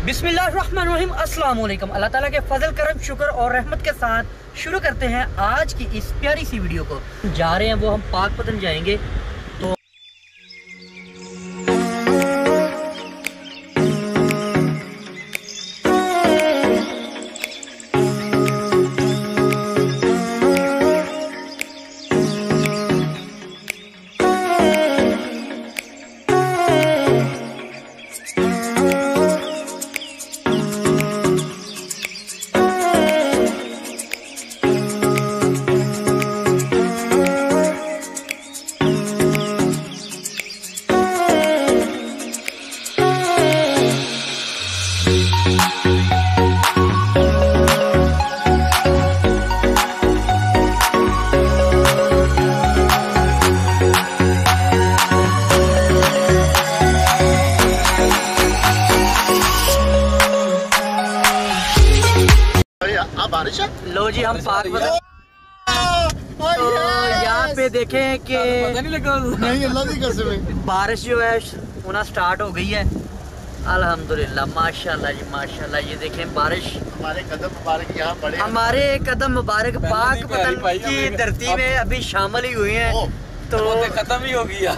बिस्मिल्लाहिर्रहमानिर्रहीम, अस्सलाम वालेकुम। अल्लाह ताला के फजल करम शुक्र और रहमत के साथ शुरू करते हैं आज की इस प्यारी सी वीडियो को। जा रहे हैं वो हम पाकपतन जाएंगे। तो बारिश है। लो जी, हम पाकपतन तो यहाँ पे देखें कि नहीं, अल्लाह की कसम है, बारिश जो है होना स्टार्ट हो गई है। अल्हम्दुलिल्लाह, माशाल्लाह जी माशाल्लाह। ये देखें बारिश हमारे कदम मुबारक यहाँ पड़े, हमारे कदम मुबारक पाकपतन की धरती में अभी शामिल ही हुए हैं। तो खत्म ही हो गया,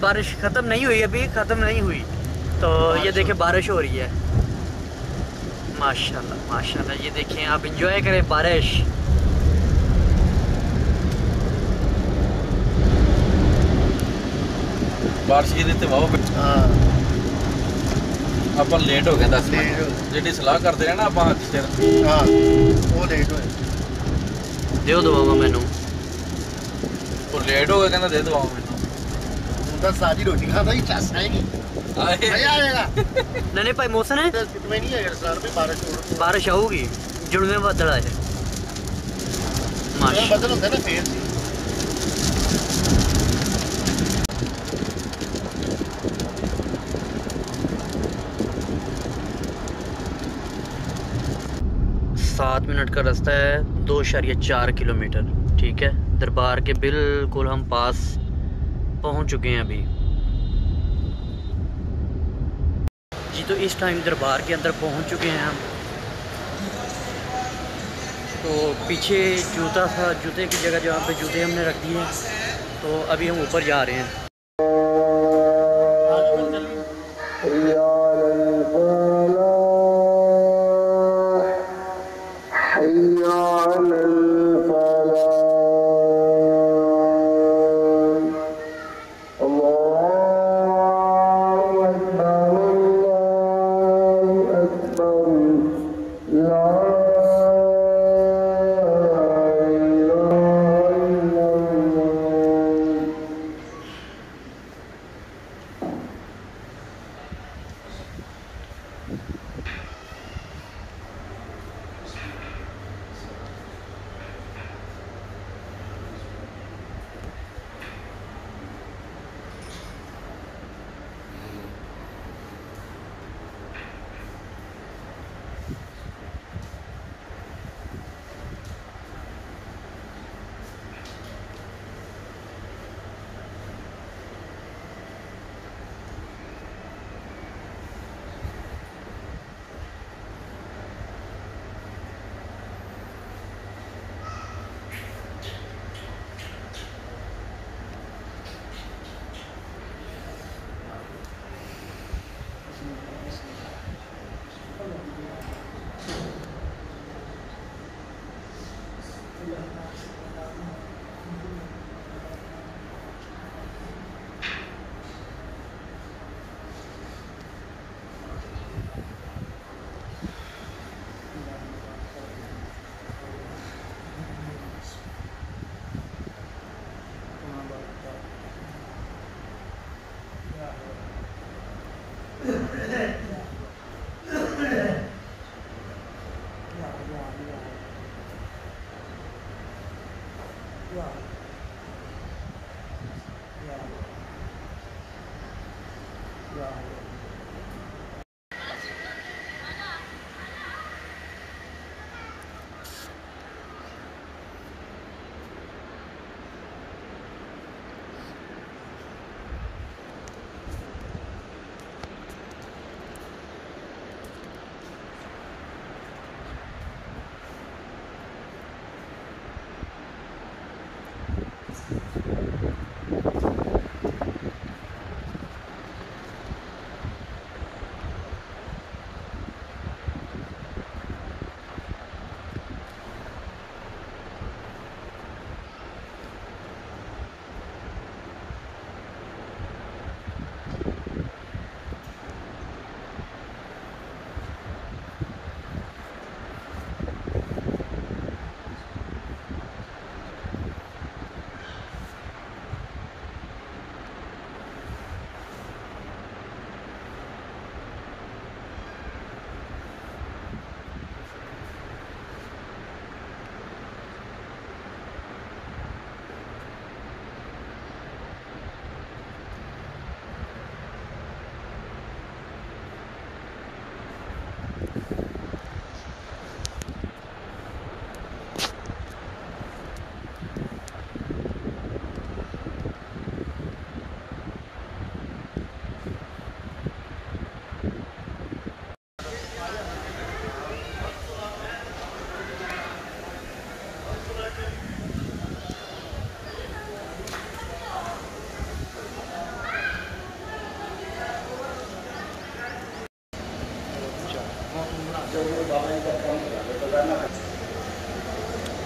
बारिश खत्म नहीं हुई, अभी खत्म नहीं हुई। तो ये देखें बारिश हो रही है, माशाल्लाह माशाल्लाह। ये देखें, आप इंजॉय करें बारिश। बारिश की देते वाह ਆਪਾਂ ਲੇਟ ਹੋ ਗਏ 10 ਮਿੰਟ। ਜਿਹੜੀ ਸਲਾਹ ਕਰਦੇ ਰਹੇ ਨਾ ਆਪਾਂ ਅਕਸਰ, ਹਾਂ ਉਹ ਲੇਟ ਹੋਏ। ਦਿਓ ਦਵਾਵਾ ਮੈਨੂੰ, ਉਹ ਲੇਟ ਹੋ ਗਿਆ, ਕਹਿੰਦਾ ਦੇ ਦਵਾਵਾ ਮੈਨੂੰ। ਹੁਣ ਤਾਂ ਸਾਰੀ ਰੋਟੀ ਖਾਦਾ ਹੀ ਚੱਸ ਆਏਗੀ, ਮਜ਼ਾ ਆਏਗਾ। नहीं भाई मौसम है, कितने नहीं है सर में बारिश आऊगी, जुड़वे बदल आए माशाल्लाह। बदल होता है ना फेर सी। 7 मिनट का रास्ता है, 2.4 किलोमीटर। ठीक है, दरबार के बिल्कुल हम पास पहुंच चुके हैं अभी जी। तो इस टाइम दरबार के अंदर पहुंच चुके हैं हम। तो पीछे जूता था, जूते की जगह जहाँ पे जूते हमने रख दिए हैं। तो अभी हम ऊपर जा रहे हैं।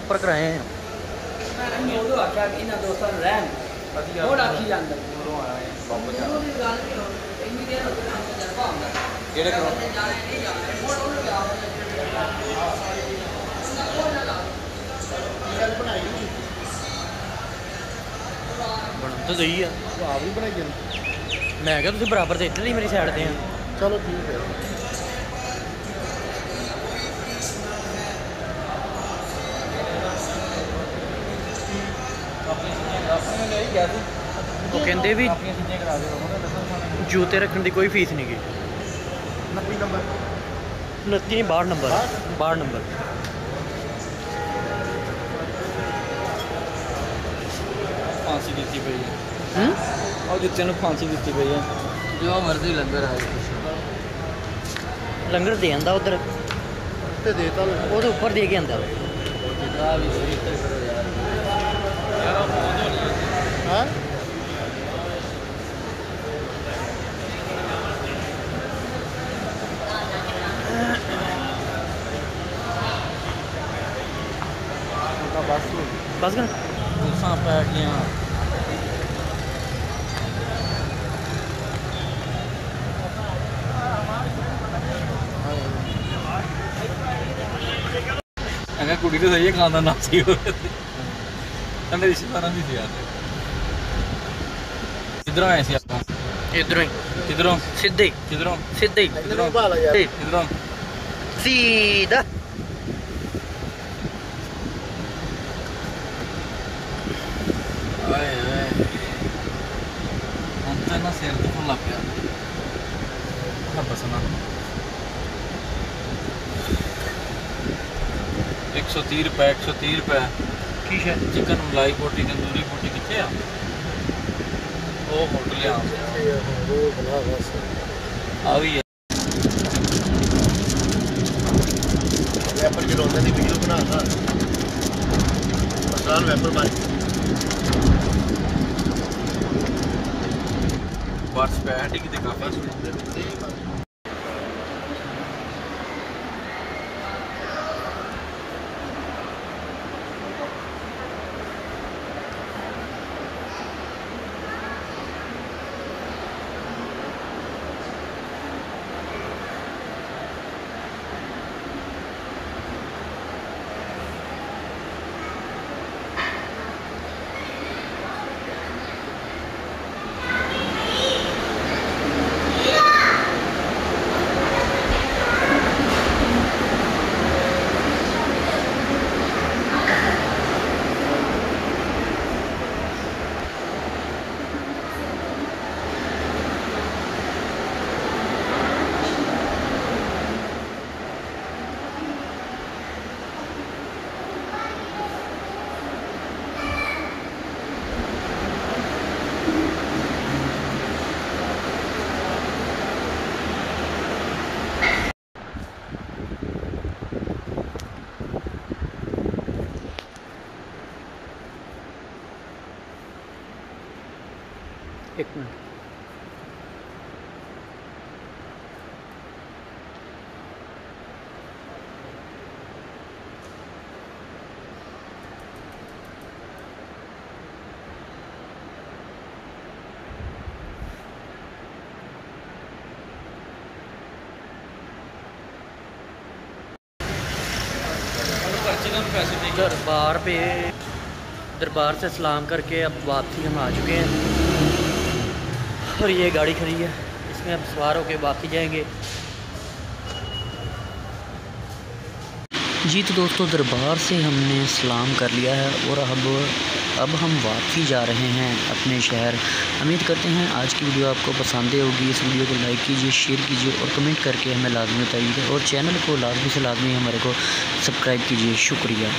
पर कराए हैं बन तो सही है आप भी बनाइए मैं क्या तुम बराबर से इधर ही मेरी साइड से हैं चलो ठीक है वो कहते भी जूते रखने की कोई फीस नहीं की 90 नंबर 29 62 नंबर 62 नंबर फांसी दी पई है और जुत्ते ਨੂੰ फांसी दी पई है जो मर्जी लंगर है लंगर दे आंदा उधर ਤੇ ਦੇਤਾ ਉਹਦੇ ਉੱਪਰ ਦੇ ਕੇ ਆਂਦਾ ਹਾਂ बस कर दूसरा पैक यहाँ अगर कुड़ी तो सही है खाना ना सी हो कहते रिश्तेदार नहीं सी यार किधरों आए सी आप इधरों ही किधरों सीधे किधरों सीधे ਇਧਰੋਂ ਭਾਲਾ ਯਾਰ किधरों सीधा आए आए हम तो ना सिर दुखन लग गया बस ना 130 रुपए 130 रुपए की है चिकन मलाई बोटी तंदूरी बोटी कितने आ वो होटल आ ਉਹ ਬਣਾ ਬਸ भी है ਵੈਪਰ ਚਲਾਉਂਦੇ ਦੀ ਵੀਡੀਓ ਬਣਾਤਾ ਮਸਾਲ ਵੈਪਰ ਬਾਈ बर्फ पे है ठीक है काफी एक मिनट दरबार से सलाम करके अब वापसी हम आ चुके हैं और ये गाड़ी खड़ी है, इसमें अब सवार होके वापसी जाएंगे। जी तो दोस्तों दरबार से हमने सलाम कर लिया है और अब हम वापसी जा रहे हैं अपने शहर। उम्मीद करते हैं आज की वीडियो आपको पसंद होगी। इस वीडियो को लाइक कीजिए, शेयर कीजिए और कमेंट करके हमें लाजमी बताइए और चैनल को लाजमी से लाजमी हमारे को सब्सक्राइब कीजिए। शुक्रिया।